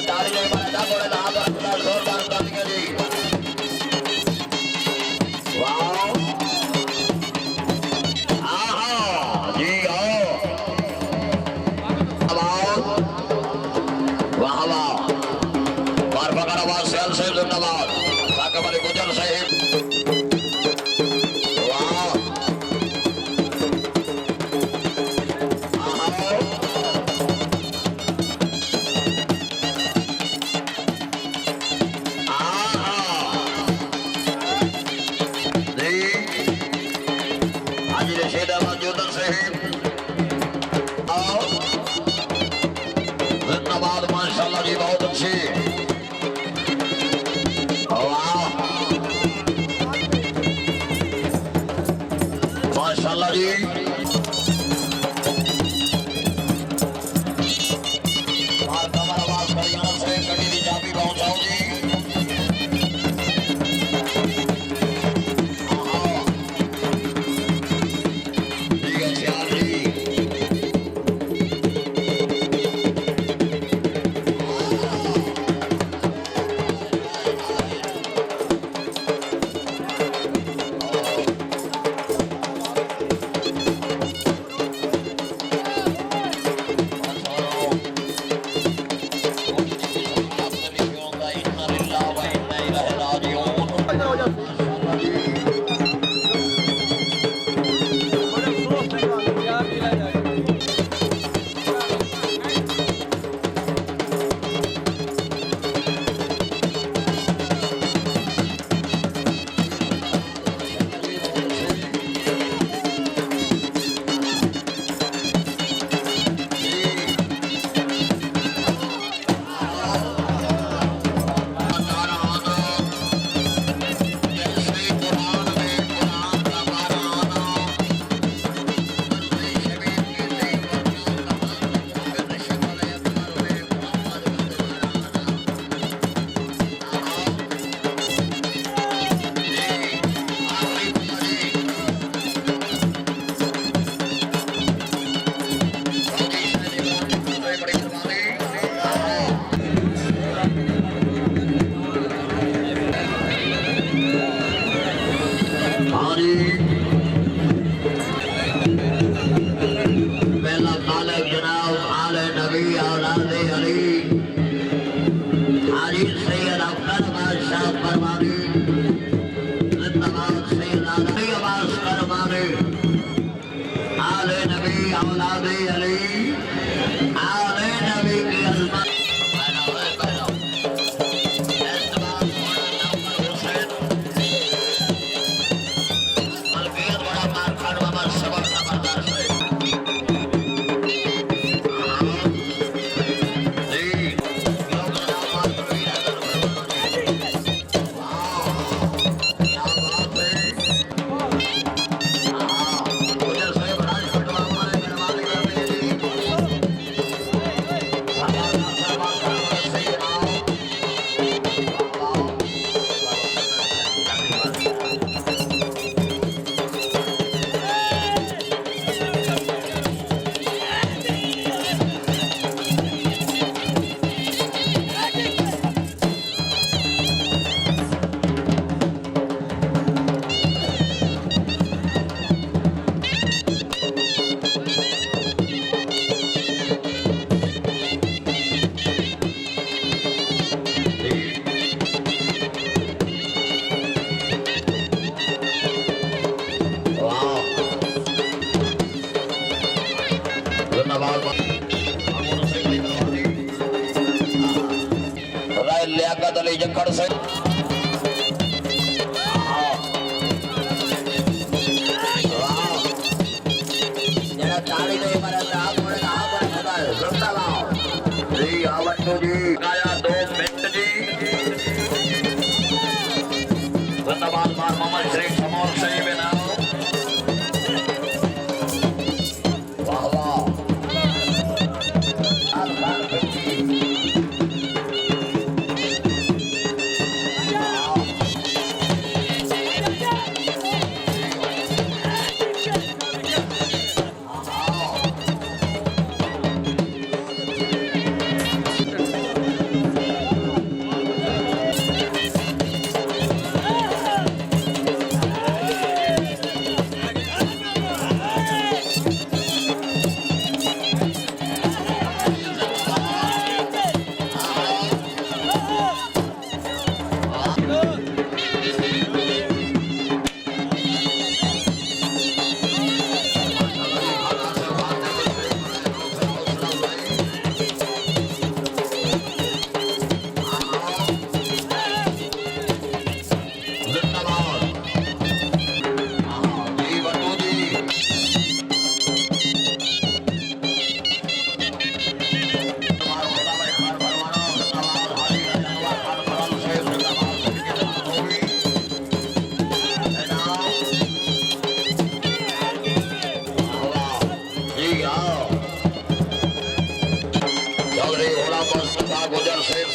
ताली नहीं मारा बोले ना पर जोरदार तालियां जी वाह आहा जी आओ वाह वाह बार बकार आवाज से जिंदाबाद साके वाले गुजर साहिब माशाल्लाह जी बहुत अच्छी माशाल्लाह जी आवाज हरियाणा से कड़ी की चाबी पहुंचाओ जी लियाकत अली जक्कड़ से ताली नहीं मारा जी आवटू जी गाया 2 मिनट जी धन्यवाद मोहम्मद शरीफ समोर सही बिना वाह वाह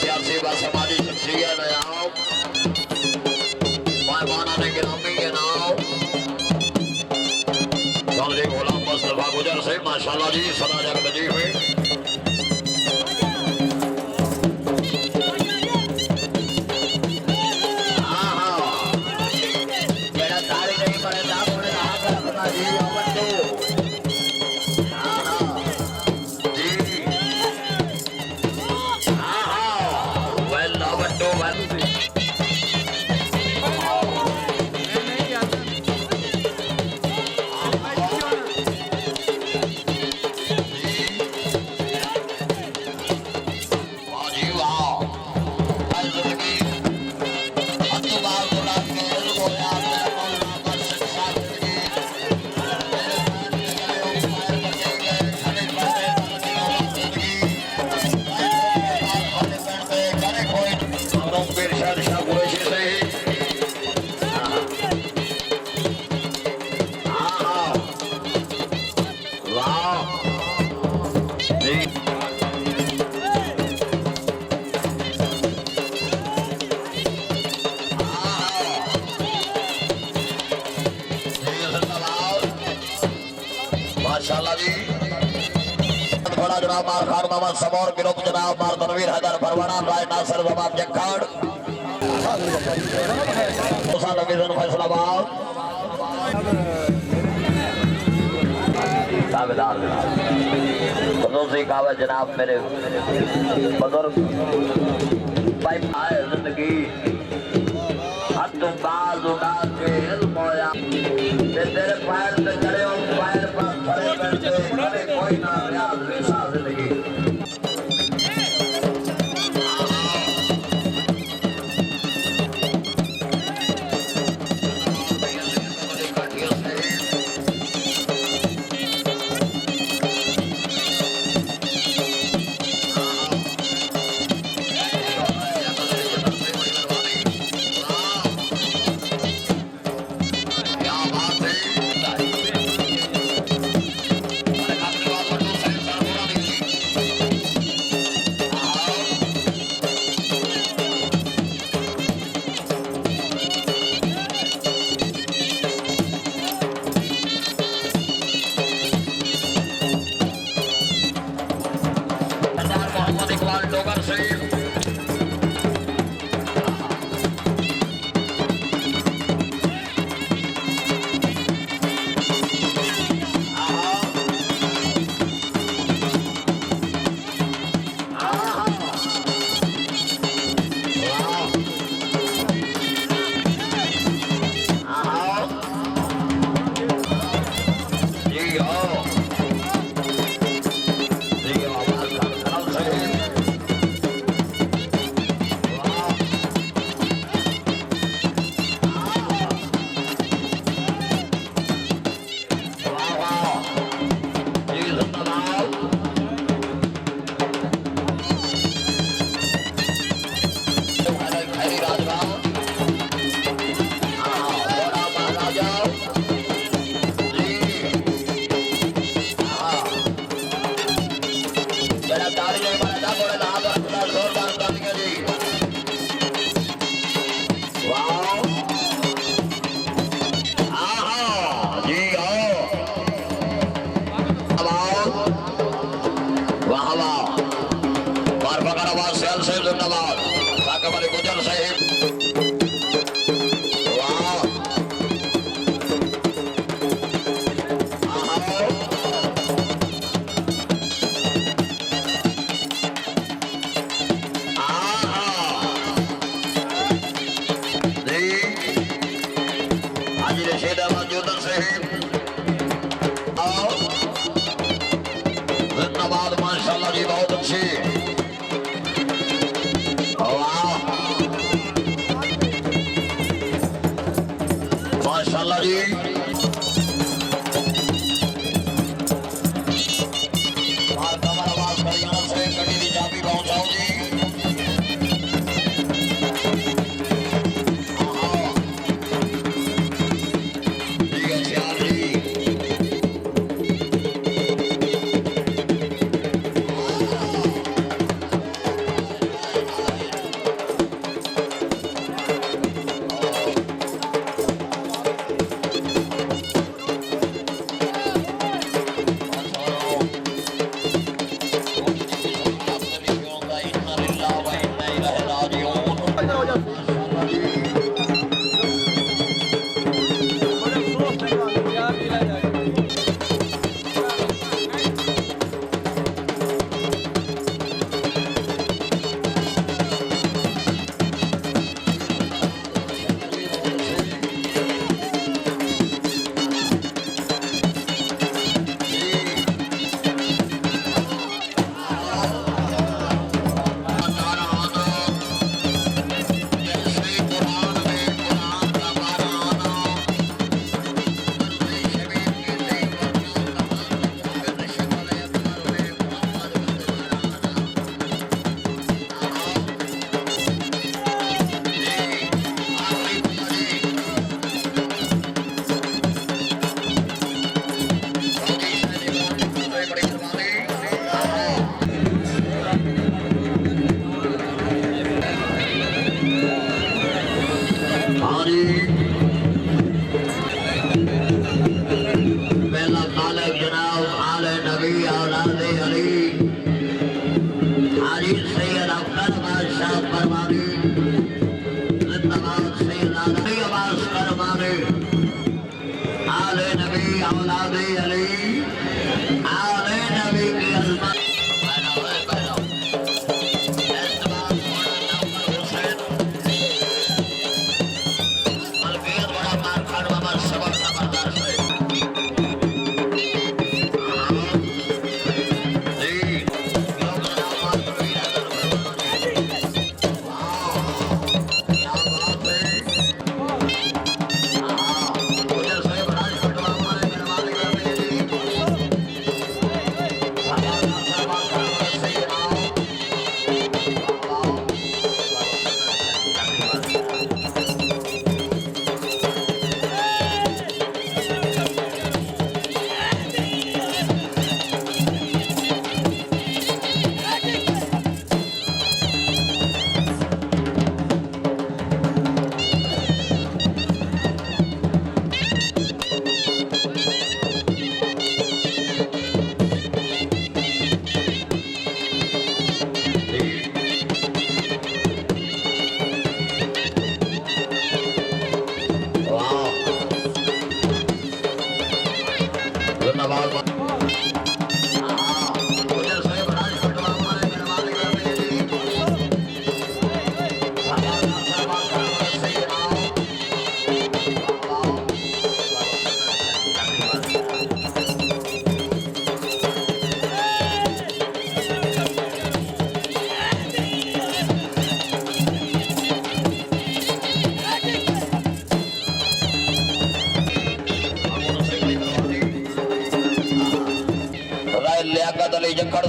सियासी व समाजी शख्सियत आओ मेहमाना ने गिरामी के नाम चौधरी गुलाम मुस्तफा गुजर से माशाल्लाह जी सदा जग बजी हुई माशाल्लाह जी बड़ा जनाब मार खान मोहम्मद समौर गिरोह जनाब मार तनवीर हैदर फरवाना राय नासर जवाब जक्काड़ मुसा लमीज़न फैसलाबाद ताबेदार खसूसी कावा जनाब मेरे बुजुर्ग भाई आए जिंदगी हद बाज उड़ा के इल्म होया तेरे पैर पे चढ़े और पैर पर खड़े बैठे खड़े कोई ना रियाज वैसा जिंदगी माशाल्लाह जी बहुत अच्छी माशाल्लाह जी से कड़ी की चाबी पहुंचाओ जी ठीक है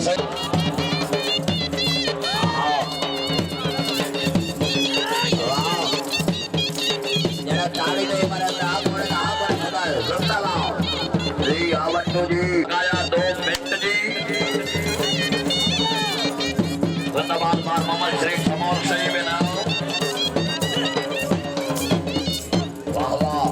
से जरा ताली नहीं मारा था थोड़ा कहां पर खड़ा है सुनता लाओ जी आवटू जी आया 2 मिनट जी धन्यवाद मार मोहम्मद श्री समोर सही में ना वाह वाह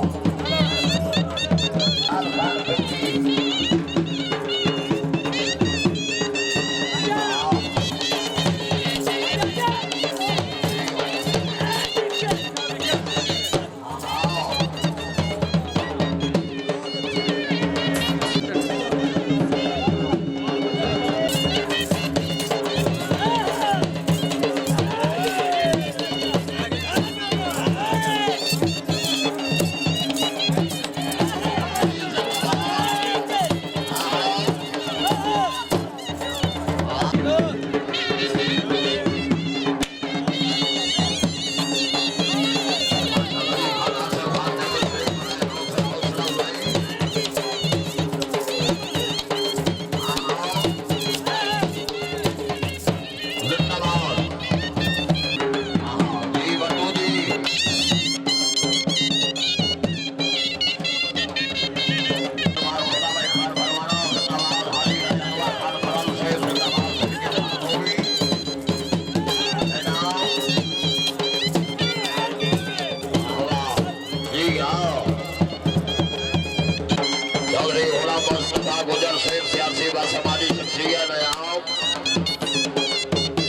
खान गुजर शेख सियासी व समाजी शख्सियत है आओ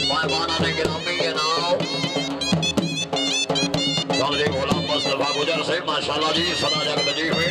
मेहमाना ने गिरामी के नाम चौधरी गुलाम मुस्तफा गुजर शेख माशाल्लाह जी सदा जग बजी हुई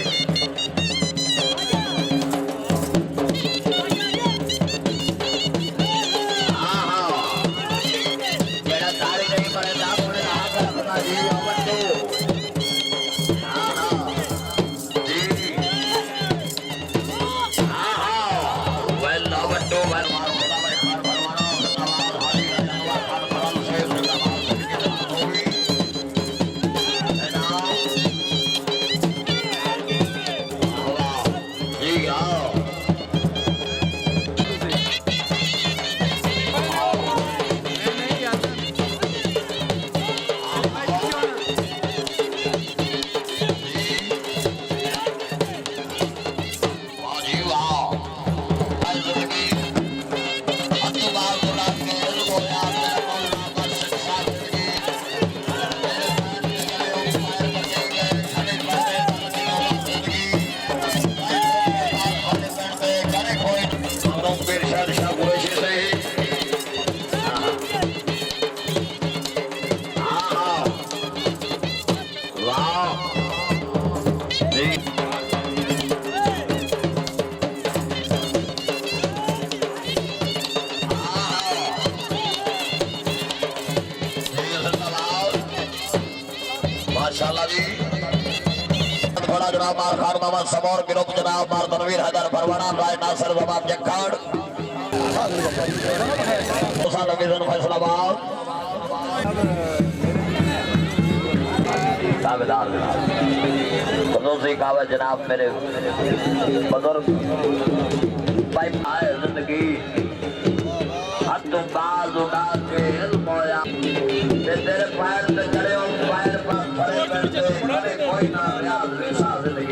माशाल्लाह जी बड़ा जनाब मार खान मोहम्मद समोर गिरोह जनाब मार तनवीर हैदर फरवाना राय नासिर जवाब जक्कड़ मुसा लोकेशन फैसलाबाद ताबेदार खसूसी कावा जनाब मेरे बुजुर्ग भाई आए जिंदगी हद बाज उड़ा के इल्म होया तेरे पैर पे चढ़े हो पैर पर खड़े बैठे कोई ना याद ऐसा जिंदगी